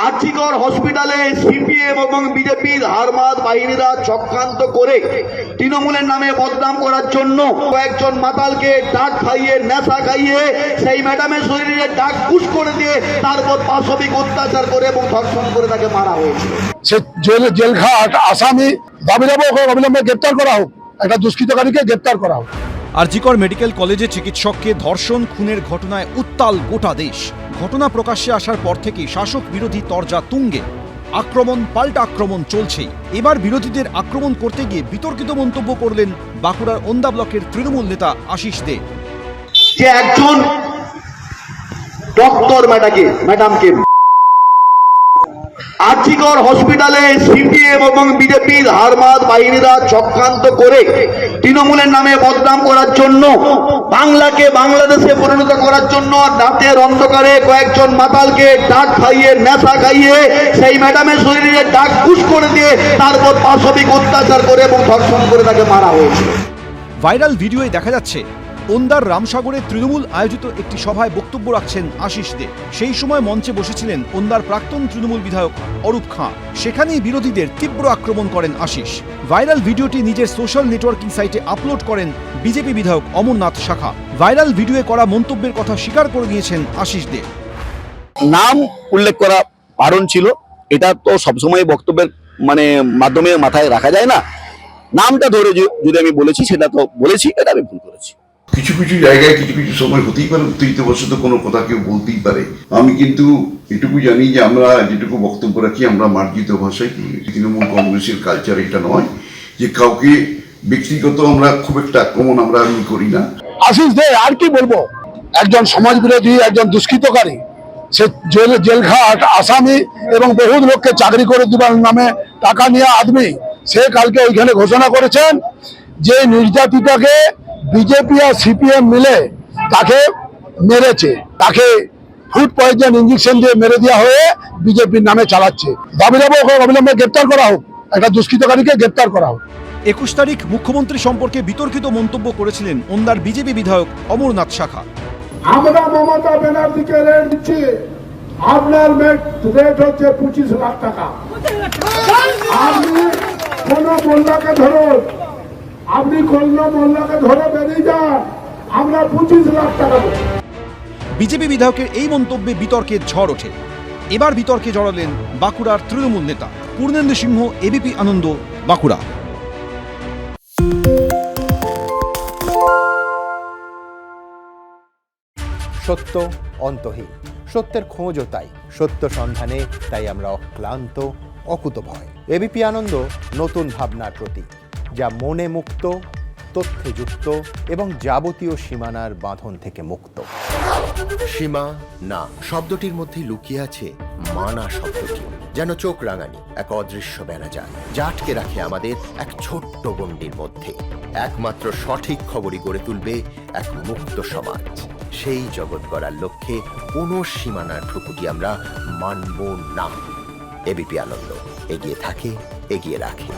আরজিকর হসপিটালে সিপিএম এবং বিজেপির হারমাদ বাহিনীরা চক্রান্ত করে তৃণমূলের নামে বদনাম করার জন্য কয়েকজন মাতালকে ডাক খাইয়ে নেশা খাইয়ে সেই ম্যাডামের শরীরে ডাক পুশ করে দিয়ে তারপর পাশবিক অত্যাচার করে এবং ধর্ষণ করে তাকে মারা হয়েছে। সে জেলঘাট আসামি দাবি দেবো অবিলম্বে গ্রেপ্তার করা হোক, একটা দুষ্কৃতকারীকে গ্রেপ্তার করা হোক। আরজিকর মেডিকেল কলেজে চিকিৎসককে ধর্ষণ খুনের ঘটনায় উত্তাল গোটা দেশ। ঘটনা প্রকাশ্যে আসার পর থেকেই শাসক বিরোধী তরজা তুঙ্গে। আক্রমণ পাল্টা আক্রমণ চলছেই। এবার বিরোধীদের আক্রমণ করতে গিয়ে বিতর্কিত মন্তব্য করলেন বাঁকুড়ার ওন্দা ব্লকের তৃণমূল নেতা আশিস দে। যে একজন ডক্টর ম্যাডামকে আরজিকর হসপিটালে সিপিএম এবং বিজেপির হারমাদ বাহিনীরা চক্রান্ত করে তৃণমূলের নামে বদনাম করার জন্য, বাংলাকে বাংলাদেশে পরিণত করার জন্য রাতের অন্ধকারে কয়েকজন মাতালকে ডাক খাইয়ে নেশা খাইয়ে সেই ম্যাডামের শরীরে ডাক পুশ করে দিয়ে তারপর পাশবিক অত্যাচার করে এবং ধর্ষণ করে তাকে মারা হয়েছে। ভাইরাল ভিডিওয়ে দেখা যাচ্ছে ওন্দার রামসাগরে তৃণমূল আয়োজিত একটি সভায় বক্তব্য রাখছেন আশিস দে। সেই সময় মঞ্চে বসেছিলেন ওন্দার প্রাক্তন তৃণমূল বিধায়ক অরূপ খাঁ। সেখানেই বিরোধীদের তীব্র আক্রমণ করেন আশিস। ভাইরাল ভিডিওটি নিজের সোশ্যাল নেটওয়ার্কিং সাইটে আপলোড করেন বিজেপি বিধায়ক অমরনাথ শাখা। ভাইরাল ভিডিওয়ে করা মন্তব্যের কথা স্বীকার করে নিয়েছেন আশিস দে। নাম উল্লেখ করা বারণ ছিল, এটা তো সবসময় বক্তব্যের মাধ্যমে মাথায় রাখা যায় না। নামটা ধরে যদি আমি বলেছি সেটা তো বলেছি, এটা আমি ভুল করেছি। কিছু কিছু জায়গায় কিছু কিছু সময় হতেই পারে, উত্তেজিতবশত কোনো কথা কেউ বলতেই পারে। আমি কিন্তু এটুকু জানি যে আমরা যেটুকু বক্তব্য রাখি আমরা মার্জিত ভাষায়, তৃণমূল কংগ্রেসের কালচার এটা নয় যে কাউকে ব্যক্তিগত আমরা খুব একটা আক্রমণ আমরা করি না। আশিস দে আর কি বলবো, একজন সমাজ বিরোধী, একজন দুষ্কৃতকারী, সে জেলঘাট আসামি এবং বহু লোককে চাকরি করে দেবার নামে টাকা নিয়ে আদমি, সে কালকে ওইখানে ঘোষণা করেছেন যে নির্যাতিতাকে বিজেপি আর সিপিএম মিলে তাকে মেরেছে, তাকে ফুড পয়জন ইঞ্জেকশন দিয়ে মেরে দেওয়া হয়ে বিজেপির নামে চালাচ্ছে। দাবি দেবো অবিলম্বে গ্রেপ্তার করা হোক, একটা দুষ্কৃতকারীকে গ্রেপ্তার করা হোক। 21 তারিখ মুখ্যমন্ত্রী সম্পর্কে বিতর্কিত মন্তব্য করেছিলেন ওন্দার বিজেপি বিধায়ক অমরনাথ শাখা। আমরা মমতা ব্যানার্জিকে রেট দিচ্ছি, আপনার রেট হচ্ছে 25 লাখ টাকা। আপনি কোন মোল্লাকে ধরুন, আপনি কোন মোল্লাকে ধরে বেরিয়ে যান, আমরা 25 লাখ টাকা দেব। বিজেপি বিধায়কের এই মন্তব্যে বিতর্কের ঝড় ওঠে। এবার বিতর্কে জড়ালেন বাঁকুড়ার তৃণমূল নেতা পূর্ণেন্দু সিংহ, এবিপি আনন্দ, বাঁকুড়া। সত্য অন্তহীন, সত্যের খোঁজও তাই, সত্য সন্ধানে তাই আমরা অক্লান্ত, অকুতভয়। এবিপি আনন্দ নতুন ভাবনার প্রতীক, যা মনে মুক্ত, তথ্যে যুক্ত এবং যাবতীয় সীমানার বাঁধন থেকে মুক্ত। সীমা না শব্দটির মধ্যে লুকিয়ে আছে মানা শব্দটি, যেন চোখ রাঙানি এক অদৃশ্য বেড়াজাল, যা আটকে রাখে আমাদের এক ছোট্ট গণ্ডির মধ্যে। একমাত্র সঠিক খবরই গড়ে তুলবে এক মুক্ত সমাজ। সেই জগৎ গড়ার লক্ষ্যে কোনো সীমানার ঠুকুটি আমরা মানব না। এবিপি আনন্দ এগিয়ে থাকে, এগিয়ে রাখে।